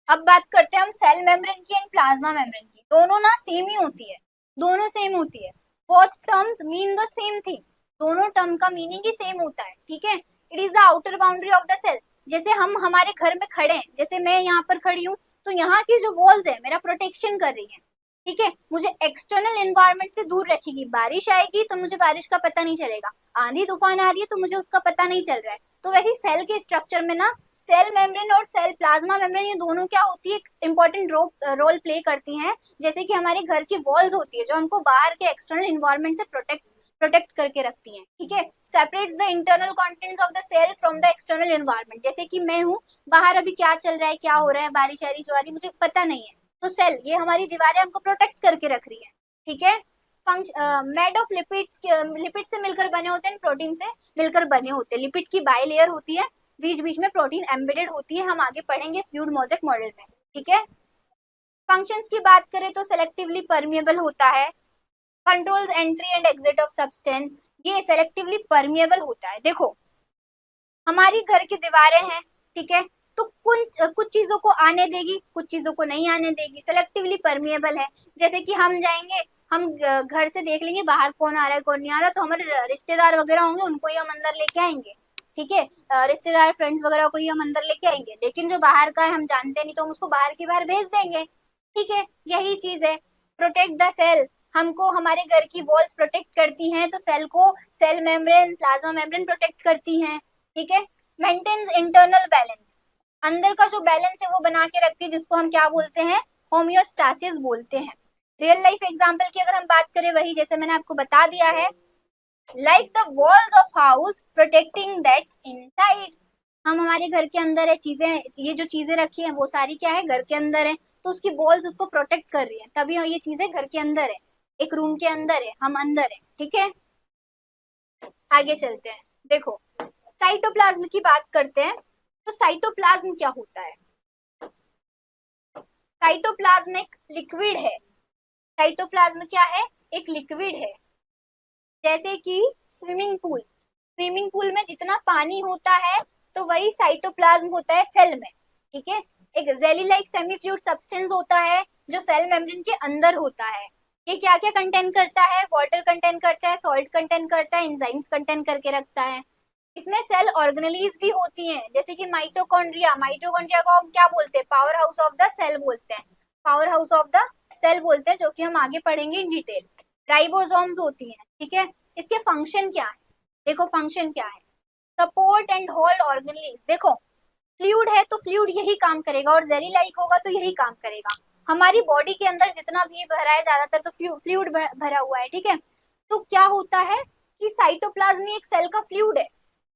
अब बात करते हैं हम सेल मेम्ब्रेन की एंड प्लाज्मा मेम्ब्रेन की। दोनों ना सेम ही होती है, दोनों सेम होती है। Both terms mean the same thing, दोनों टर्म का मीनिंग ही सेम होता है। ठीक है, it is the outer boundary of the cell. जैसे हम हमारे घर में खड़े हैं, जैसे मैं यहाँ पर खड़ी हूँ, तो यहाँ की जो वॉल्स है मेरा प्रोटेक्शन कर रही है। ठीक है, मुझे एक्सटर्नल एनवायरनमेंट से दूर रखेगी। बारिश आएगी तो मुझे बारिश का पता नहीं चलेगा, आंधी तूफान आ रही है तो मुझे उसका पता नहीं चल रहा है। तो वैसे सेल के स्ट्रक्चर में ना सेल मेम्ब्रेन और सेल प्लाज्मा मेम्ब्रेन ये दोनों क्या होती है, इंपॉर्टेंट रोल प्ले करती हैं। जैसे कि हमारे घर की वॉल्स होती है जो हमको बाहर के एक्सटर्नल इन्वायरमेंट से प्रोटेक्ट करके रखती हैं। ठीक है, separates the internal contents of the cell from the external environment. जैसे कि मैं हूँ, बाहर अभी क्या चल रहा है, क्या हो रहा है, बारिश आ रही, जो आ रही, मुझे पता नहीं है। तो सेल, ये हमारी दीवारें हमको प्रोटेक्ट करके रख रही है। ठीक है, मेड ऑफ लिपिड्स, लिपिड से मिलकर बने होते हैं, प्रोटीन से मिलकर बने होते हैं। लिपिड की बाई लेयर होती है, बीच बीच में प्रोटीन एम्बेडेड होती है, हम आगे पढ़ेंगे फ्लूइड मोज़ेक मॉडल में। ठीक है, फंक्शंस की बात करें तो सेलेक्टिवली परमिएबल होता है, controls entry and exit of substance, ये सेलेक्टिवली परमिएबल होता है। देखो हमारी घर की दीवारें हैं, ठीक है, तो कुछ चीजों को आने देगी, कुछ चीजों को नहीं आने देगी, सेलेक्टिवली परमिएबल है। जैसे कि हम जाएंगे, हम घर से देख लेंगे बाहर कौन आ रहा है कौन नहीं आ रहा, तो हमारे रिश्तेदार वगैरह होंगे, उनको ही हम अंदर लेके आएंगे। ठीक है, रिश्तेदार फ्रेंड्स वगैरह को ही हम अंदर लेके आएंगे। लेकिन जो बाहर का है हम जानते नहीं, तो हम उसको बाहर की बाहर भेज देंगे। ठीक है, यही चीज है, प्रोटेक्ट द सेल। हमको हमारे घर की वॉल्स प्रोटेक्ट करती हैं, तो सेल को cell membrane, plasma membrane protect करती हैं। ठीक है, मेंटेन्स इंटरनल बैलेंस, अंदर का जो बैलेंस है वो बना के रखती है, जिसको हम क्या बोलते हैं, होम्योस्टासिस बोलते हैं। रियल लाइफ एग्जांपल की अगर हम बात करें, वही जैसे मैंने आपको बता दिया है, like the walls of house protecting that's inside. हम हमारे घर के अंदर है चीजें, ये जो चीजें रखी है वो सारी क्या है, घर के अंदर है, तो उसकी वॉल्स उसको प्रोटेक्ट कर रही है, तभी ये चीजें घर के अंदर है, एक रूम के अंदर है, हम अंदर है। ठीक है, आगे चलते हैं। देखो साइटोप्लाज्म की बात करते हैं, तो साइटोप्लाज्म क्या होता है, साइटोप्लाज्म एक लिक्विड है। साइटोप्लाज्म क्या है, एक लिक्विड है। जैसे कि स्विमिंग पूल, स्विमिंग पूल में जितना पानी होता है तो वही साइटोप्लाज्म होता है सेल में। ठीक है, एक jelly like semi fluid substance होता है जो सेल मेम्ब्रेन के अंदर होता है। ये क्या क्या कंटेन करता है, वाटर कंटेन करता है, सॉल्ट कंटेन करता है, एंजाइम्स कंटेन करके रखता है। इसमें सेल ऑर्गेनेलीज भी होती हैं, जैसे कि माइटोकॉन्ड्रिया, माइटोकॉन्ड्रिया को हम क्या बोलते हैं, powerhouse of the cell बोलते हैं, powerhouse of the cell बोलते हैं, जो कि हम आगे पढ़ेंगे इन डिटेल। राइबोसोम्स होती हैं। ठीक है, इसके फंक्शन क्या है, देखो फंक्शन क्या है, सपोर्ट एंड होल्ड ऑर्गेनेलीज। देखो फ्लूइड है तो फ्लूइड यही काम करेगा, और जेली लाइक होगा तो यही काम करेगा। हमारी बॉडी के अंदर जितना भी भरा है, ज्यादातर तो फ्लूइड भरा हुआ है। ठीक है, तो क्या होता है कि साइटोप्लाज्म एक सेल का फ्लूइड है,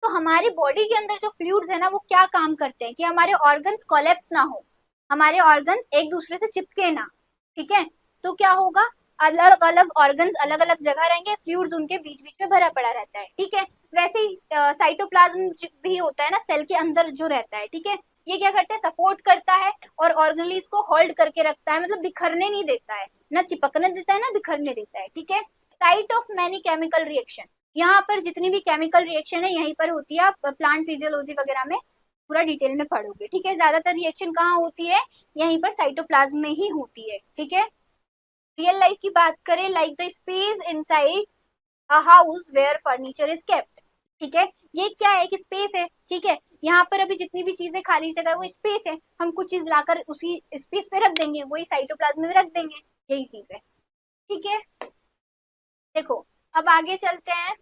तो हमारी बॉडी के अंदर जो फ्लूइड्स है ना, वो क्या काम करते हैं कि हमारे ऑर्गन्स कोलैप्स ना हो, हमारे ऑर्गन्स एक दूसरे से चिपके ना। ठीक है, तो क्या होगा, अलग अलग ऑर्गन्स अलग अलग जगह रहेंगे, फ्लूइड्स उनके बीच बीच में भरा पड़ा रहता है। ठीक है, वैसे ही साइटोप्लाज्म भी होता है ना सेल के अंदर जो रहता है। ठीक है, ये क्या करता है, सपोर्ट करता है और ऑर्गेनेलीज को होल्ड करके रखता है, मतलब बिखरने नहीं देता है, ना चिपकने देता है ना बिखरने देता है। ठीक है, site of many chemical reaction, यहाँ पर जितनी भी केमिकल रिएक्शन है यहीं पर होती है, आप प्लांट फिजियोलॉजी वगैरह में पूरा डिटेल में पढ़ोगे। ठीक है, ज्यादातर रिएक्शन कहाँ होती है, यहीं पर साइटोप्लाज्म में ही होती है। ठीक है, रियल लाइफ की बात करें, like the space inside a house where furniture is kept. ठीक है, ये क्या है, एक स्पेस है। ठीक है, यहाँ पर अभी जितनी भी चीजें खाली जगह है वो स्पेस है, हम कुछ चीज लाकर उसी स्पेस पे रख देंगे, वही साइटोप्लाज्म में रख देंगे, यही चीज है। ठीक है, देखो अब आगे चलते हैं,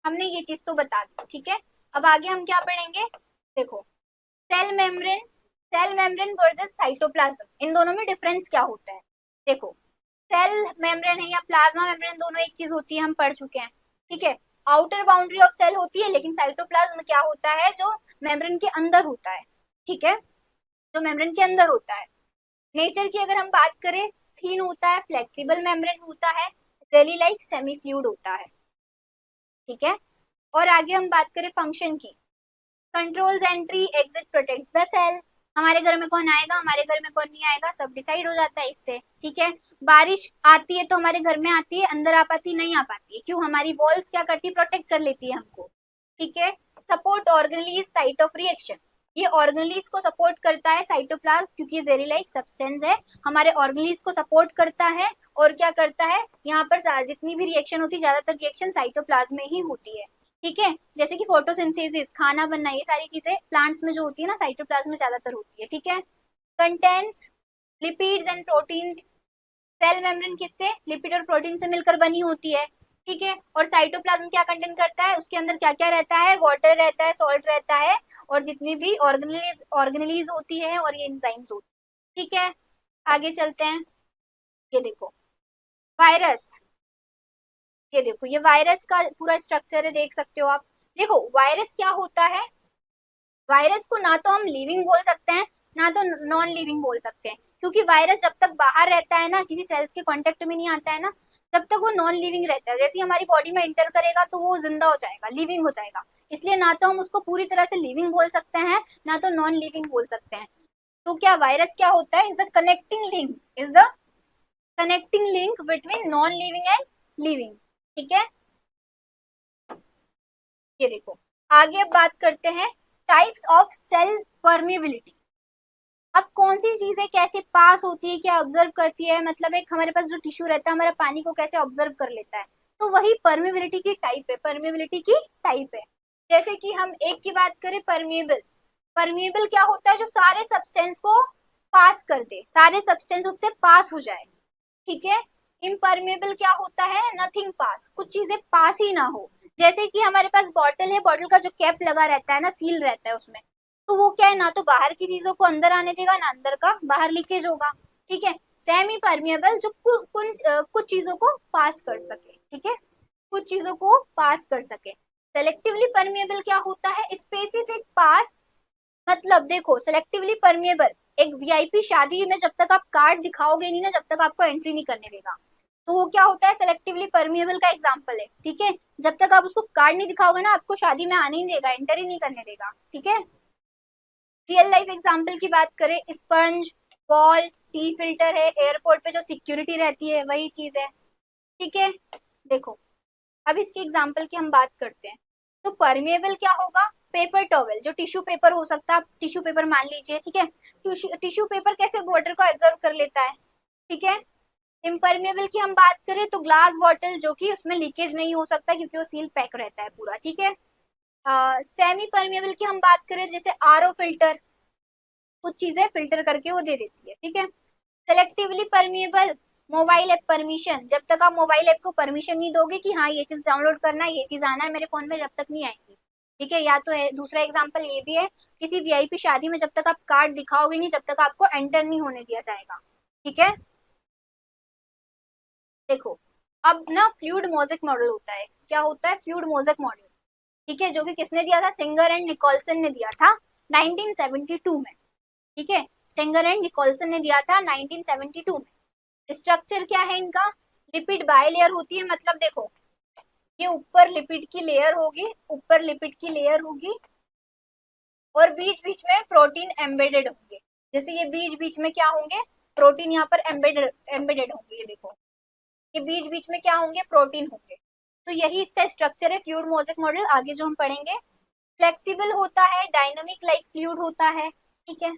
हमने ये चीज तो बता दी, ठीक है। अब आगे हम क्या पढ़ेंगे, देखो सेल मेम्ब्रेन वर्सेस साइटोप्लाज्म, इन दोनों में डिफरेंस क्या होता है। देखो सेल मेम्ब्रेन है या प्लाज्मा मेम्ब्रेन, दोनों एक चीज होती है, हम पढ़ चुके हैं, ठीक है। आउटर बाउंड्री ऑफ सेल होती है, लेकिन साइटोप्लाज्म क्या होता है, जो मेम्ब्रेन के अंदर होता है, ठीक है, जो मेम्ब्रेन के अंदर होता है। नेचर की अगर हम बात करें, थीन होता है, फ्लेक्सिबल मेम्ब्रेन होता है, जेली लाइक सेमी फ्लूइड होता है, ठीक है। और आगे हम बात करें फंक्शन की, controls entry exit protects the cell, हमारे घर में कौन आएगा, हमारे घर में कौन नहीं आएगा, सब डिसाइड हो जाता है इससे, ठीक है। बारिश आती है तो हमारे घर में आती है, अंदर आ पाती नहीं आ पाती है, क्यों, हमारी वॉल्स क्या करती है, प्रोटेक्ट कर लेती है हमको, ठीक है। Support organelles site of reaction, ये ऑर्गेनेलिज को सपोर्ट करता है साइटोप्लाज्म, क्योंकि जेली लाइक सब्सटेंस है, हमारे ऑर्गेनेलिज को सपोर्ट करता है, और क्या करता है, यहाँ पर जितनी भी रिएक्शन होती है, ज्यादातर रिएक्शन साइटोप्लाज्म में ही होती है, ठीक है। जैसे कि फोटोसिंथेसिस, खाना बनना, ये सारी चीजें प्लांट्स में जो होती है ना, साइटोप्लाज्म में ज्यादातर होती है, ठीक है। Contents lipids and proteins, cell membrane किससे, लिपिड और प्रोटीन से मिलकर बनी होती है, ठीक है। और साइटोप्लाज्म क्या कंटेन करता है, उसके अंदर क्या क्या रहता है, वाटर रहता है, सॉल्ट रहता है, और जितनी भी ऑर्गेनेलिज होती है, और ये एंजाइम्स होती है, ठीक है। आगे चलते हैं, ये देखो वायरस, ये देखो ये वायरस का पूरा स्ट्रक्चर है, देख सकते हो आप। देखो वायरस क्या होता है, वायरस को ना तो हम लिविंग बोल सकते हैं, ना तो नॉन लिविंग बोल सकते हैं, क्योंकि वायरस जब तक बाहर रहता है ना, किसी सेल्स के कांटेक्ट में नहीं आता है ना, तब तक वो नॉन लिविंग रहता है। जैसे हमारी बॉडी में एंटर करेगा तो वो जिंदा हो जाएगा, लिविंग हो जाएगा, इसलिए ना तो हम उसको पूरी तरह से लिविंग बोल सकते हैं, ना तो नॉन लिविंग बोल सकते हैं। तो क्या वायरस क्या होता है, is the connecting link, is the connecting link between non living and living, ठीक है। ये देखो आगे अब बात करते हैं टाइप्स ऑफ सेल परमिएबिलिटी। अब कौन सी चीजें कैसे पास होती है, क्या ऑब्जर्व करती है, मतलब एक हमारे पास जो टिश्यू रहता है, हमारा पानी को कैसे ऑब्जर्व कर लेता है, तो वही परमिएबिलिटी की टाइप है, परमिएबिलिटी की टाइप है। जैसे कि हम एक की बात करें, परमिएबल, परमिएबल क्या होता है, जो सारे सब्सटेंस को पास कर दे, सारे सब्सटेंस उससे पास हो जाए, ठीक है। इम्परमेबल क्या होता है, नथिंग पास, कुछ चीजें पास ही ना हो। जैसे कि हमारे पास बॉटल है, बॉटल का जो कैप लगा रहता है ना, सील रहता है उसमें, तो वो क्या है, ना तो बाहर की चीजों को अंदर आने देगा, ना अंदर का बाहर लीकेज होगा, ठीक है। सेमी परमिएबल, जो कुछ चीजों को पास कर सके, ठीक है, कुछ चीजों को पास कर सके। सेलेक्टिवली परमिएबल क्या होता है, स्पेसिफिक पास, मतलब देखो सेलेक्टिवली परमिएबल, एक वीआईपी शादी में जब तक आप कार्ड दिखाओगे नहीं ना, जब तक आपको एंट्री नहीं करने देगा, तो वो क्या होता है, सेलेक्टिवली परमिएबल का एग्जांपल है, ठीक है। जब तक आप उसको कार्ड नहीं दिखाओगे ना, आपको शादी में आने ही देगा, एंटर ही नहीं करने देगा, ठीक है। रियल लाइफ एग्जांपल की बात करें, स्पंज, बॉल, टी फिल्टर है, एयरपोर्ट पे जो सिक्योरिटी रहती है वही चीज है, ठीक है। देखो अब इसके एग्जाम्पल की हम बात करते हैं, तो परमिएबल क्या होगा, पेपर टॉवल, जो टिश्यू पेपर हो सकता है, टिश्यू पेपर मान लीजिए, ठीक है। टिश्यू पेपर कैसे वाटर को एब्जॉर्ब कर लेता है, ठीक है। इम्परमेबल की हम बात करें तो ग्लास बॉटल, जो कि उसमें लीकेज नहीं हो सकता क्योंकि वो सील पैक रहता है पूरा, ठीक है। सेमी परमेबल की हम बात करें, जैसे आरओ फिल्टर, कुछ चीजें फिल्टर करके वो दे देती है, ठीक है। Selectively permeable, mobile app permission, जब तक आप मोबाइल ऐप को परमिशन नहीं दोगे कि हाँ ये चीज डाउनलोड करना है, ये चीज आना है मेरे फोन में, जब तक नहीं आएगी, ठीक है। या तो है दूसरा एग्जांपल ये भी है, किसी वीआईपी शादी में जब तक आप कार्ड दिखाओगे नहीं, जब तक आपको एंटर नहीं होने दिया जाएगा, ठीक है। देखो अब ना फ्लूइड मोज़ेक मॉडल होता है, क्या होता है, फ्लूइड मोज़ेक मॉडल, ठीक है, जो कि किसने दिया था, सिंगर एंड निकोलसन ने दिया था 1972 में, ठीक है। सिंगर एंड निकोलसन ने दिया था 1972 में। स्ट्रक्चर क्या है इनका, लिपिड बाइलेयर होती है, मतलब देखो ये ऊपर लिपिड की लेयर होगी, ऊपर लिपिड की लेयर होगी, और बीच बीच में प्रोटीन एम्बेडेड होंगे। जैसे ये बीच बीच में क्या होंगे, प्रोटीन यहाँ पर एम्बेडेड होंगे, ये देखो ये बीच बीच में क्या होंगे, प्रोटीन होंगे। तो यही इसका स्ट्रक्चर है, फ्लूइड मोज़ेक मॉडल, आगे जो हम पढ़ेंगे। फ्लेक्सिबल होता है, डायनामिक लाइक फ्लूइड होता है, ठीक है।